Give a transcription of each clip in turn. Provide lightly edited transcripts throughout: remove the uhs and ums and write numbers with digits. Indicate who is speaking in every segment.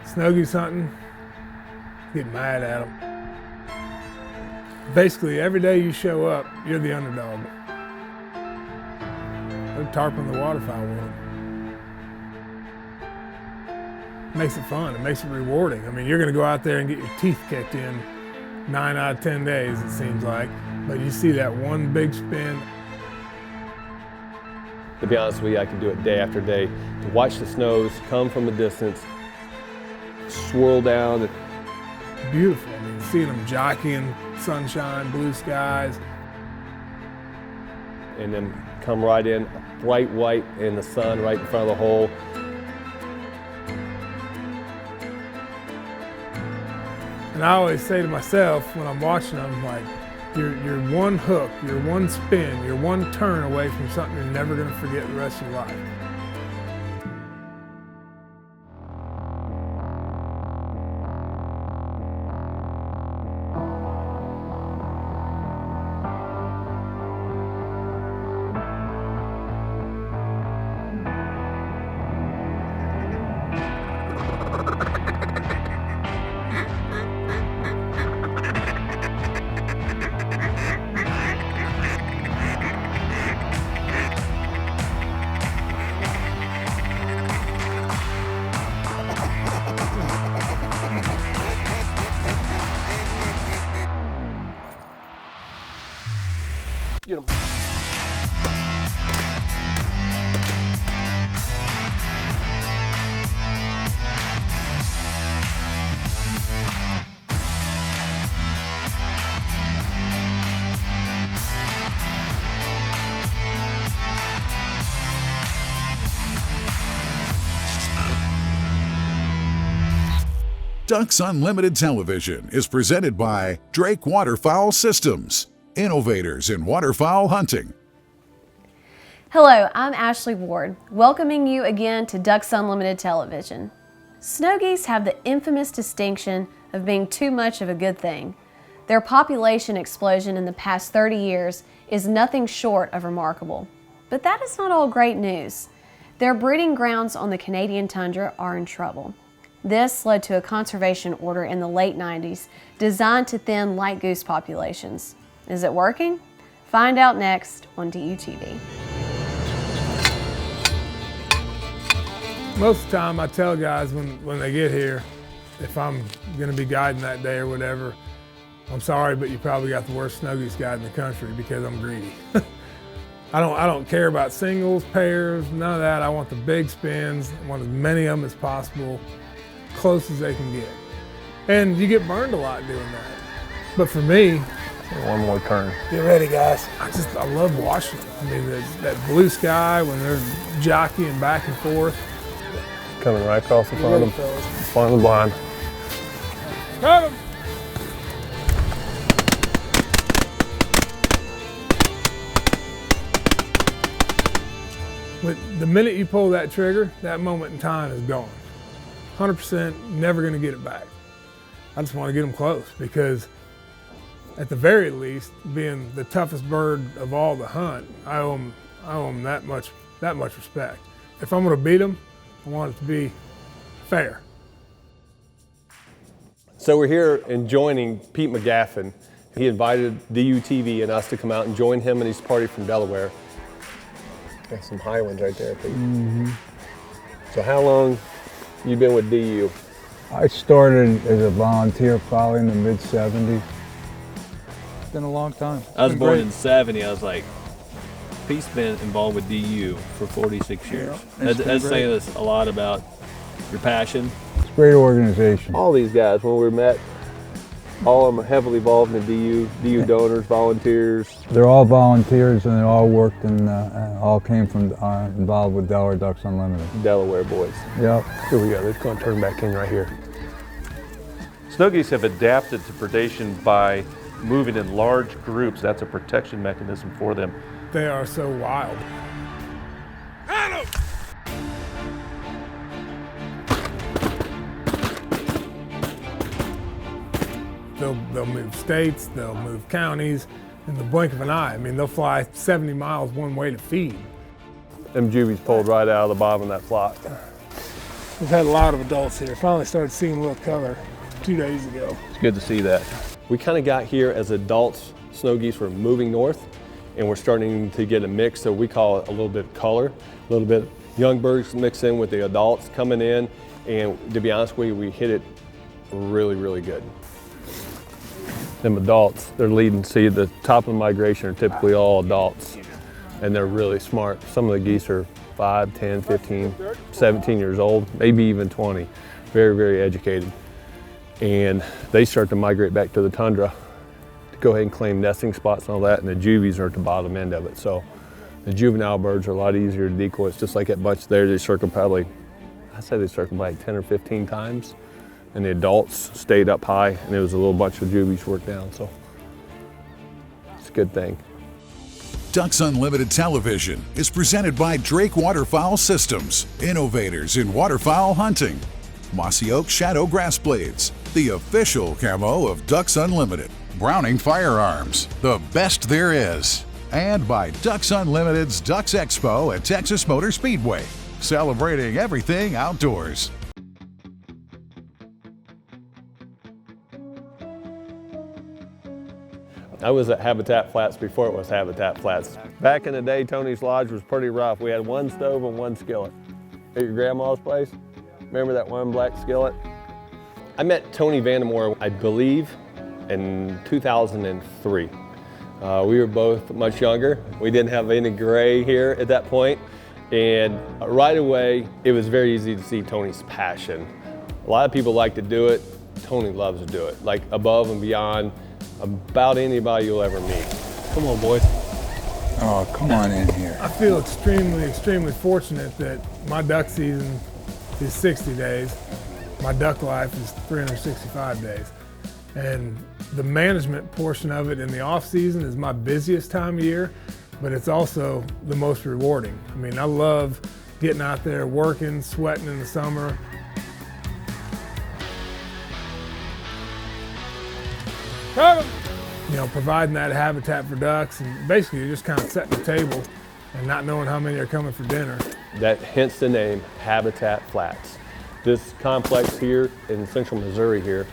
Speaker 1: Snow goose hunting, get mad at them. Basically, every day you show up, you're the underdog. They're tarping the waterfowl with them. Makes it fun, it makes it rewarding. I mean, you're gonna go out there and get your teeth kicked in 9 out of 10 days, it seems like, but you see that one big spin.
Speaker 2: To be honest with you, I can do it day after day. To watch the snows come from a distance, swirl down.
Speaker 1: Beautiful, I mean, seeing them jockeying, sunshine, blue skies.
Speaker 2: And then come right in, bright white in the sun right in front of the hole.
Speaker 1: And I always say to myself when I'm watching them, like, you're one hook, you're one spin, you're one turn away from something you're never gonna forget the rest of your life.
Speaker 2: You know.
Speaker 3: Ducks Unlimited Television is presented by Drake Waterfowl Systems, innovators in waterfowl hunting.
Speaker 4: Hello, I'm Ashley Ward, welcoming you again to Ducks Unlimited Television. Snow geese have the infamous distinction of being too much of a good thing. Their population explosion in the past 30 years is nothing short of remarkable. But that is not all great news. Their breeding grounds on the Canadian tundra are in trouble. This led to a conservation order in the late 90s designed to thin light goose populations. Is it working? Find out next on DUTV.
Speaker 1: Most of the time I tell guys when they get here, if I'm gonna be guiding that day or whatever, I'm sorry, but you probably got the worst snow goose guide in the country because I'm greedy. I don't care about singles, pairs, none of that. I want the big spins. I want as many of them as possible, close as they can get. And you get burned a lot doing that. But for me,
Speaker 2: One more turn.
Speaker 1: get ready, guys. I love watching them. I mean, that blue sky when they're jockeying back and forth.
Speaker 2: Coming right across the front of them. Front of the blind.
Speaker 1: Got 'em! But the minute you pull that trigger, that moment in time is gone. 100%, never gonna get it back. I just wanna get them close because at the very least, being the toughest bird of all to hunt, I owe them that much respect. If I'm gonna beat them, I want it to be fair.
Speaker 2: So we're here and joining Pete McGaffin. He invited DUTV and us to come out and join him and his party from Delaware. Got some high ones right there, Pete.
Speaker 5: Mm-hmm.
Speaker 2: So how long you been with DU?
Speaker 5: I started as a volunteer probably in the mid-70s. It's been a long time.
Speaker 6: I was born in '70. I was like, Pete's been involved with DU for 46 years.
Speaker 5: Yeah, it's been
Speaker 6: That's
Speaker 5: great.
Speaker 6: saying us a lot about your passion.
Speaker 5: It's a great organization.
Speaker 2: All these guys, when we met, all of them are heavily involved in DU donors, volunteers.
Speaker 5: They're all volunteers and they all worked and all came from involved with Delaware Ducks Unlimited.
Speaker 2: Delaware boys.
Speaker 5: Yep.
Speaker 2: Here we go, they're going to turn back in right here.
Speaker 7: Snow geese have adapted to predation by moving in large groups. That's a protection mechanism for them.
Speaker 1: They are so wild. They'll move states, they'll move counties in the blink of an eye. I mean, they'll fly 70 miles one way to feed.
Speaker 2: Them juvies pulled right out of the bottom of that flock.
Speaker 1: We've had a lot of adults here. Finally started seeing a little color 2 days ago.
Speaker 6: It's good to see that.
Speaker 2: We kind of got here as adults. Snow geese were moving north, and we're starting to get a mix, so we call it a little bit of color, a little bit young birds mixed in with the adults coming in, and to be honest with you, we hit it really, really good. Them adults, they're leading. See, the top of the migration are typically all adults, and they're really smart. Some of the geese are 5, 10, 15, 17 years old, maybe even 20. Very, very educated. And they start to migrate back to the tundra to go ahead and claim nesting spots and all that, and the juvies are at the bottom end of it. So the juvenile birds are a lot easier to decoy. It's just like that bunch there, they circle probably, I say they circled like 10 or 15 times, and the adults stayed up high, and there was a little bunch of juvies worked down, so it's a good thing.
Speaker 3: Ducks Unlimited Television is presented by Drake Waterfowl Systems, innovators in waterfowl hunting. Mossy Oak Shadow Grass Blades, the official camo of Ducks Unlimited. Browning Firearms, the best there is. And by Ducks Unlimited's Ducks Expo at Texas Motor Speedway, celebrating everything outdoors.
Speaker 2: I was at Habitat Flats before it was Habitat Flats. Back in the day, Tony's Lodge was pretty rough. We had one stove and one skillet. At your grandma's place, remember that one black skillet? I met Tony Vandemore, I believe, in 2003. We were both much younger. We didn't have any gray here at that point. And right away, it was very easy to see Tony's passion. A lot of people like to do it. Tony loves to do it, like above and beyond about anybody you'll ever meet. Come on, boys.
Speaker 5: Oh, come on in here.
Speaker 1: I feel extremely fortunate that my duck season is 60 days. My duck life is 365 days. And the management portion of it in the off season is my busiest time of year, but it's also the most rewarding. I mean, I love getting out there working, sweating in the summer. You know, providing that habitat for ducks, and basically you're just kind of setting the table and not knowing how many are coming for dinner.
Speaker 2: That hence the name Habitat Flats. This complex here in central Missouri here,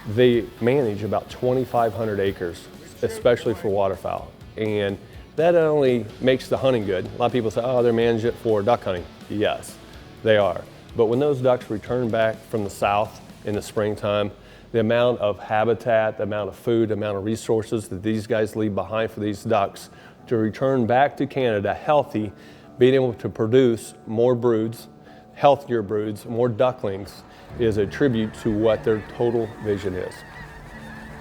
Speaker 2: they manage about 2,500 acres, especially for waterfowl. And that not only makes the hunting good. A lot of people say, oh, they're managing it for duck hunting. Yes, they are. But when those ducks return back from the south in the springtime, the amount of habitat, the amount of food, the amount of resources that these guys leave behind for these ducks to return back to Canada healthy, being able to produce more broods, healthier broods, more ducklings, is a tribute to what their total vision is.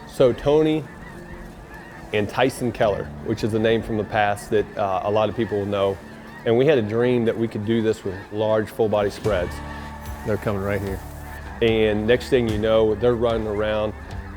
Speaker 2: So Tony and Tyson Keller, which is a name from the past that a lot of people will know, and we had a dream that we could do this with large full body spreads. They're coming right here. And next thing you know, they're running around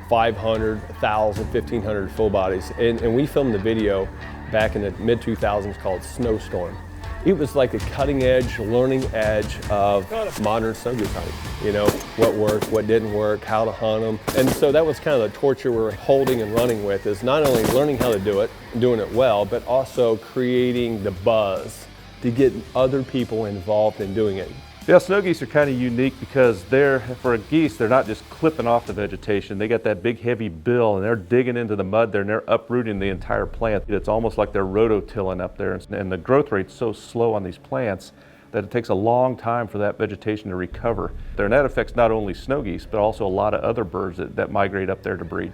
Speaker 2: 500, 1,000, 1,500 full bodies. And we filmed the video back in the mid-2000s called Snowstorm. It was like a cutting edge, learning edge of modern snow goose hunting. You know, what worked, what didn't work, how to hunt them. And so that was kind of the torture we're holding and running with, is not only learning how to do it, doing it well, but also creating the buzz to get other people involved in doing it.
Speaker 7: Yeah, snow geese are kind of unique because for a geese, they're not just clipping off the vegetation. They got that big heavy bill and they're digging into the mud there and they're uprooting the entire plant. It's almost like they're rototilling up there, and the growth rate's so slow on these plants that it takes a long time for that vegetation to recover. And that affects not only snow geese, but also a lot of other birds that migrate up there to breed.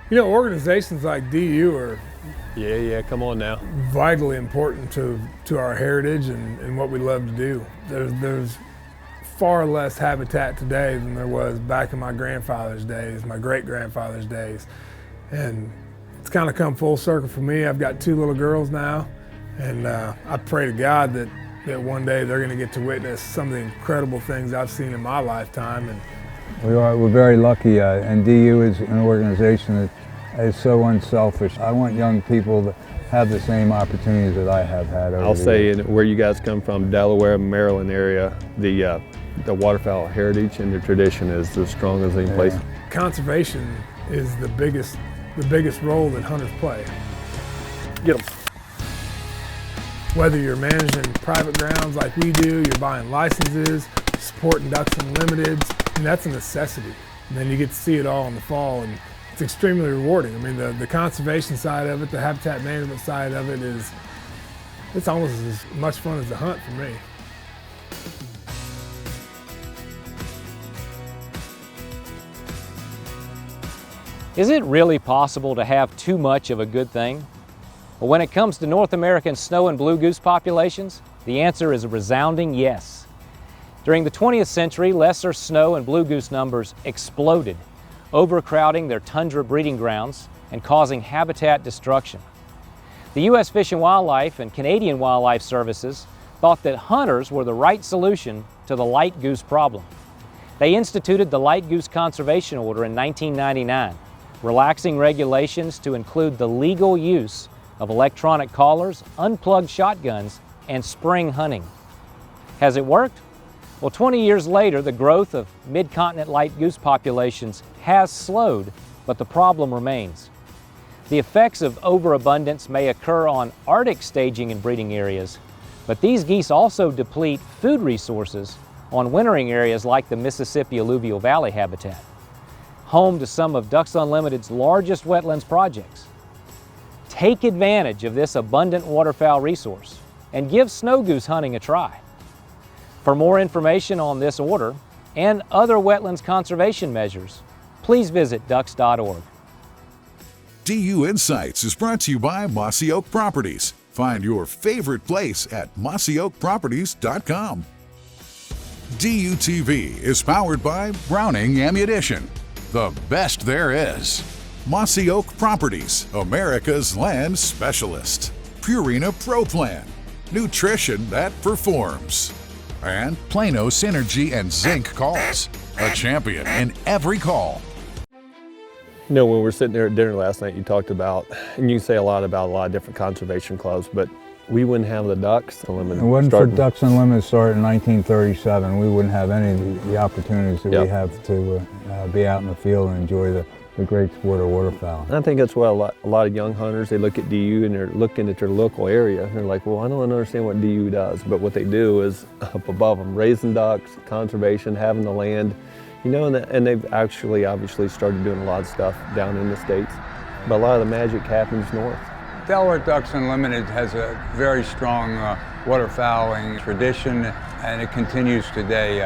Speaker 1: You know, organizations like DU are
Speaker 2: come on now.
Speaker 1: vitally important to our heritage and what we love to do. There's far less habitat today than there was back in my grandfather's days, my great-grandfather's days. And it's kind of come full circle for me. I've got 2 little girls now, and I pray to God that one day they're gonna get to witness some of the incredible things I've seen in my lifetime. And
Speaker 5: We're very lucky, and DU is an organization that is so unselfish. I want young people to have the same opportunities that I have had over
Speaker 2: I'll
Speaker 5: the
Speaker 2: say
Speaker 5: years.
Speaker 2: where you guys come from, Delaware, Maryland area, the waterfowl heritage and the tradition is as strong as any place.
Speaker 1: conservation is the biggest role that hunters play.
Speaker 2: Get them.
Speaker 1: Whether you're managing private grounds like we do, you're buying licenses, supporting Ducks Unlimited, and that's a necessity. And then you get to see it all in the fall, and it's extremely rewarding. I mean, the conservation side of it, the habitat management side of it it's almost as much fun as the hunt for me.
Speaker 8: Is it really possible to have too much of a good thing? Well, when it comes to North American snow and blue goose populations, the answer is a resounding yes. During the 20th century, lesser snow and blue goose numbers exploded, overcrowding their tundra breeding grounds and causing habitat destruction. The U.S. Fish and Wildlife and Canadian Wildlife Services thought that hunters were the right solution to the light goose problem. They instituted the Light Goose Conservation Order in 1999, relaxing regulations to include the legal use of electronic collars, unplugged shotguns, and spring hunting. Has it worked? Well, 20 years later, the growth of mid-continent light goose populations has slowed, but the problem remains. The effects of overabundance may occur on Arctic staging and breeding areas, but these geese also deplete food resources on wintering areas like the Mississippi Alluvial Valley habitat, home to some of Ducks Unlimited's largest wetlands projects. Take advantage of this abundant waterfowl resource and give snow goose hunting a try. For more information on this order and other wetlands conservation measures, please visit ducks.org.
Speaker 3: DU Insights is brought to you by Mossy Oak Properties. Find your favorite place at mossyoakproperties.com. DUTV is powered by Browning Ammunition, the best there is. Mossy Oak Properties, America's land specialist. Purina Pro Plan, nutrition that performs. And Plano Synergy and Zink Calls, a champion in every call.
Speaker 2: You know, when we were sitting there at dinner last night, you talked about, and you say a lot about a lot of different conservation clubs, but we wouldn't have the Ducks Unlimited.
Speaker 5: It wasn't for Ducks Unlimited started in 1937, we wouldn't have any of the opportunities that we have to be out in the field and enjoy the great sport of waterfowl.
Speaker 2: And I think that's why a lot of young hunters, they look at DU and they're looking at their local area. And they're like, well, I don't understand what DU does. But what they do is up above them, raising ducks, conservation, having the land. You know, and they've actually obviously started doing a lot of stuff down in the States. But a lot of the magic happens north.
Speaker 5: Delaware Ducks Unlimited has a very strong waterfowling tradition, and it continues today.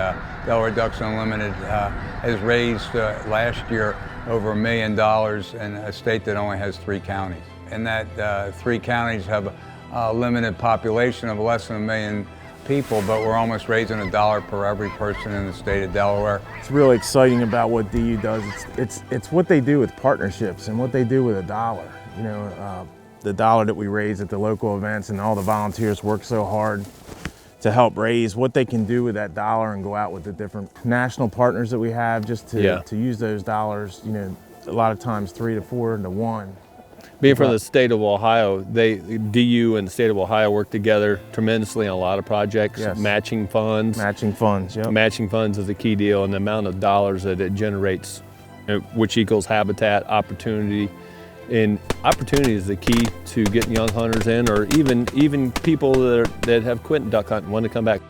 Speaker 5: Delaware Ducks Unlimited has raised last year over $1 million in a state that only has 3 counties. And that 3 counties have a limited population of less than 1 million people, but we're almost raising $1 per every person in the state of Delaware.
Speaker 9: It's really exciting about what DU does. It's what they do with partnerships and what they do with $1. You know, the $1 that we raise at the local events, and all the volunteers work so hard to help raise what they can do with that $1 and go out with the different national partners that we have just to use those dollars, you know, a lot of times 3 to 4 to 1.
Speaker 2: Being from the state of Ohio, DU and the state of Ohio work together tremendously on a lot of projects, matching funds.
Speaker 9: Matching funds, yeah.
Speaker 2: Matching funds is a key deal, and the amount of dollars that it generates, which equals habitat, opportunity. And opportunity is the key to getting young hunters in, or even people that have quit duck hunting want to come back.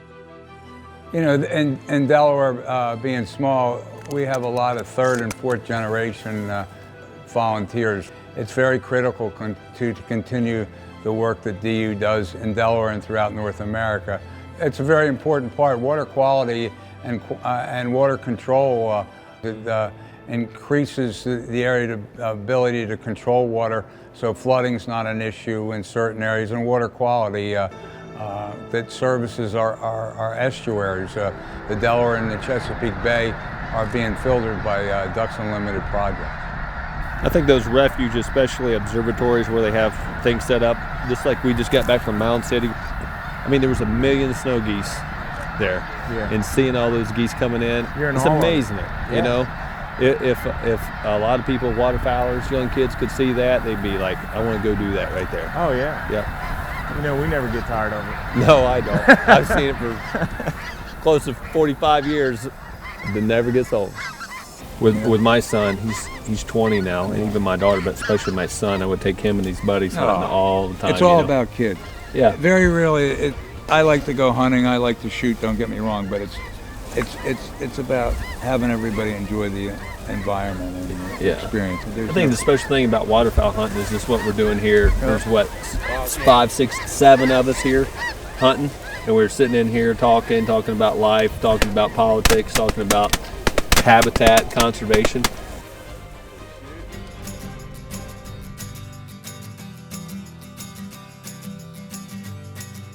Speaker 5: You know, in Delaware, being small, we have a lot of 3rd and 4th generation volunteers. It's very critical to continue the work that DU does in Delaware and throughout North America. It's a very important part. Water quality and water control increases the area ability to control water, so flooding's not an issue in certain areas, and water quality that services our estuaries. The Delaware and the Chesapeake Bay are being filtered by Ducks Unlimited projects.
Speaker 2: I think those refuge, especially observatories where they have things set up, just like we just got back from Mound City. I mean, there was 1 million snow geese there, and seeing all those geese coming in, it's amazing. You know, if a lot of people, waterfowlers, young kids could see that, they'd be like, I want to go do that right there.
Speaker 9: Oh yeah.
Speaker 2: Yeah.
Speaker 9: You know, we never get tired of it.
Speaker 2: No, I don't. I've seen it for close to 45 years. It never gets old. With my son, he's 20 now, and even my daughter, but especially my son, I would take him and his buddies hunting all the time.
Speaker 5: It's all about kids.
Speaker 2: Yeah.
Speaker 5: Very rarely, I like to go hunting, I like to shoot, don't get me wrong, but it's about having everybody enjoy the environment and the experience.
Speaker 6: I think the special thing about waterfowl hunting is just what we're doing here. There's what, 5, 6, 7 of us here hunting, and we're sitting in here talking about life, talking about politics, talking about habitat conservation.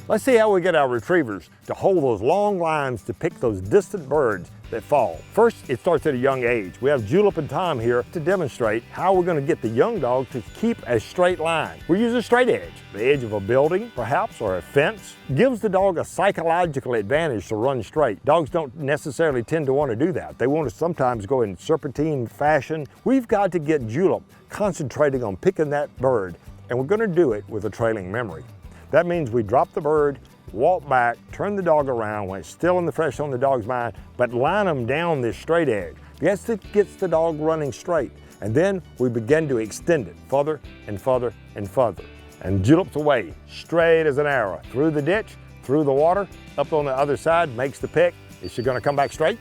Speaker 10: Let's see how we get our retrievers to hold those long lines to pick those distant birds that fall. First, it starts at a young age. We have Julep and Tom here to demonstrate how we're going to get the young dog to keep a straight line. We use a straight edge. The edge of a building, perhaps, or a fence, gives the dog a psychological advantage to run straight. Dogs don't necessarily tend to want to do that. They want to sometimes go in serpentine fashion. We've got to get Julep concentrating on picking that bird, and we're going to do it with a trailing memory. That means we drop the bird, walk back, turn the dog around when it's still in the fresh on the dog's mind, but line them down this straight edge. Yes, it gets the dog running straight. And then we begin to extend it further and further and further. And Julep's away, straight as an arrow, through the ditch, through the water, up on the other side, makes the pick. Is she gonna come back straight?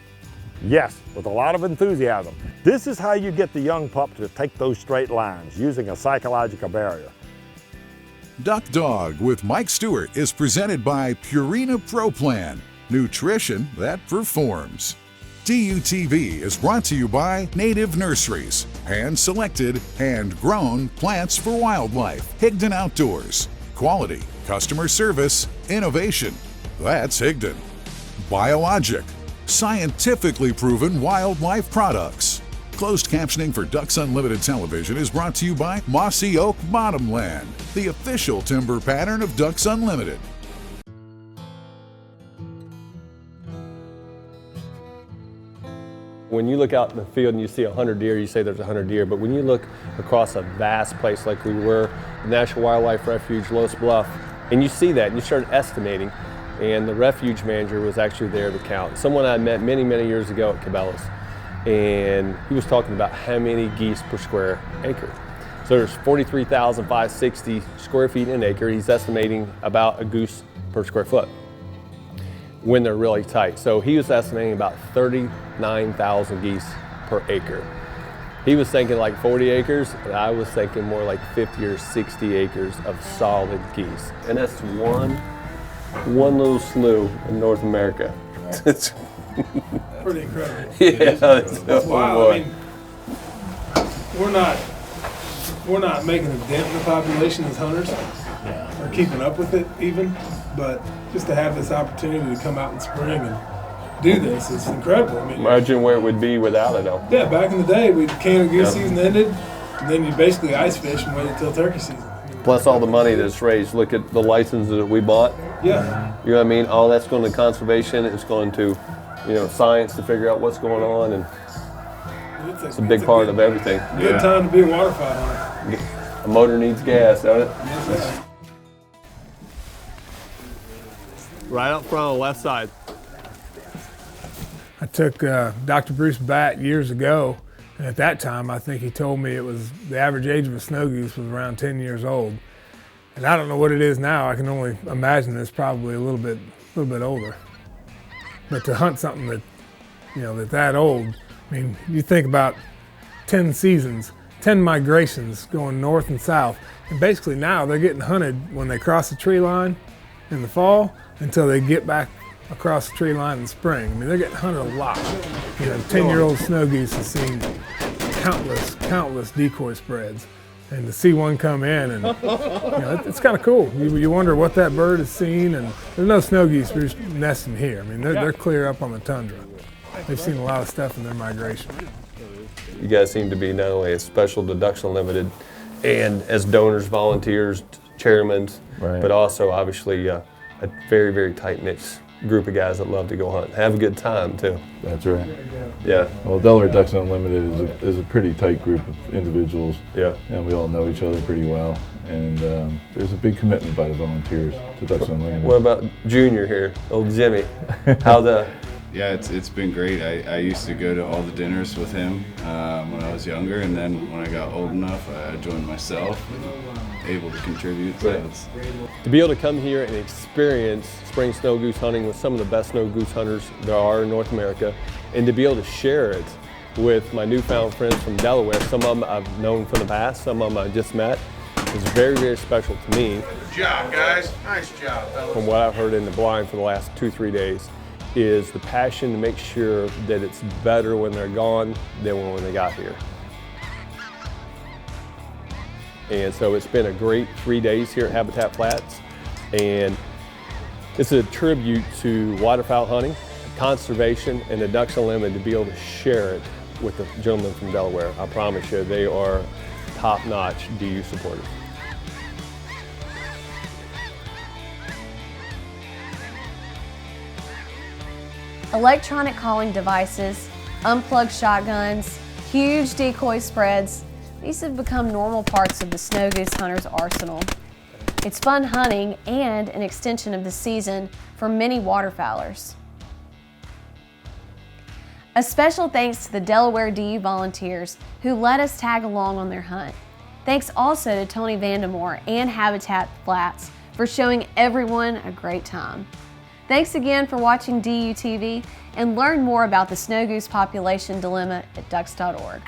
Speaker 10: Yes, with a lot of enthusiasm. This is how you get the young pup to take those straight lines, using a psychological barrier.
Speaker 3: Duck Dog with Mike Stewart is presented by Purina Pro Plan, nutrition that performs. DUTV is brought to you by Native Nurseries, hand-selected, hand-grown plants for wildlife. Higdon Outdoors, quality, customer service, innovation. That's Higdon. Biologic, scientifically proven wildlife products. Closed captioning for Ducks Unlimited Television is brought to you by Mossy Oak Bottomland, the official timber pattern of Ducks Unlimited.
Speaker 2: When you look out in the field and you see 100 deer, you say there's 100 deer, but when you look across a vast place like we were, the National Wildlife Refuge, Los Bluff, and you see that and you start estimating, and the refuge manager was actually there to count. Someone I met many, many years ago at Cabela's, and he was talking about how many geese per square acre. So there's 43,560 square feet in an acre. He's estimating about a goose per square foot when they're really tight. So he was estimating about 39,000 geese per acre. He was thinking like 40 acres, and I was thinking more like 50 or 60 acres of solid geese. And that's one little slough in North America. It's
Speaker 1: pretty incredible.
Speaker 2: Yeah,
Speaker 1: it's wild. I mean, we're not making a dent in the population as hunters, or keeping up with it even, but just to have this opportunity to come out in spring and do this is incredible. I mean,
Speaker 2: imagine where it would be without it though.
Speaker 1: Yeah, back in the day, the Canada goose season ended, and then you basically ice fish and wait until turkey season.
Speaker 2: Plus all the money that's raised. Look at the licenses that we bought.
Speaker 1: Yeah.
Speaker 2: You know what I mean? All that's going to conservation. It's going to, science to figure out what's going on, and it's a big part of everything.
Speaker 1: Good time to be a waterfowl hunter.
Speaker 2: A motor needs gas, don't it?
Speaker 1: Yes,
Speaker 2: Right up front on the left side.
Speaker 1: I took Dr. Bruce Batt years ago, and at that time I think he told me it was the average age of a snow goose was around 10 years old. And I don't know what it is now. I can only imagine it's probably a little bit older. But to hunt something that old, I mean, you think about 10 seasons, 10 migrations going north and south, and basically now they're getting hunted when they cross the tree line in the fall until they get back across the tree line in spring. I mean, they're getting hunted a lot. 10-year-old snow geese have seen countless decoy spreads. And to see one come in, and it's kind of cool. You wonder what that bird has seen, and there's no snow geese just nesting here. I mean, they're clear up on the tundra. They've seen a lot of stuff in their migration.
Speaker 2: You guys seem to be not only as special to Ducks Unlimited, and as donors, volunteers, chairmen, but also obviously a very, very tight-knit group of guys that love to go hunt. Have a good time too.
Speaker 11: That's right.
Speaker 2: Yeah.
Speaker 11: Well, Delaware Ducks Unlimited is a pretty tight group of individuals.
Speaker 2: Yeah. And
Speaker 11: we all know each other pretty well. And there's a big commitment by the volunteers to Ducks Unlimited.
Speaker 2: What about Junior here, old Jimmy? How's
Speaker 12: Yeah, it's been great. I used to go to all the dinners with him when I was younger, and then when I got old enough, I joined myself and able to contribute. So it's...
Speaker 2: To be able to come here and experience spring snow goose hunting with some of the best snow goose hunters there are in North America, and to be able to share it with my newfound friends from Delaware, some of them I've known from the past, some of them I just met, is very, very special to me.
Speaker 13: Good job, guys. Nice job, fellas.
Speaker 2: From what I've heard in the blind for the last 2-3 days, is the passion to make sure that it's better when they're gone than when they got here. And so it's been a great 3 days here at Habitat Flats, and it's a tribute to waterfowl hunting, conservation, and the Ducks Unlimited to be able to share it with the gentlemen from Delaware. I promise you, they are top-notch DU supporters.
Speaker 4: Electronic calling devices, unplugged shotguns, huge decoy spreads, these have become normal parts of the snow goose hunter's arsenal. It's fun hunting and an extension of the season for many waterfowlers. A special thanks to the Delaware DU volunteers who let us tag along on their hunt. Thanks also to Tony Vandemore and Habitat Flats for showing everyone a great time. Thanks again for watching DU TV, and learn more about the snow goose population dilemma at ducks.org.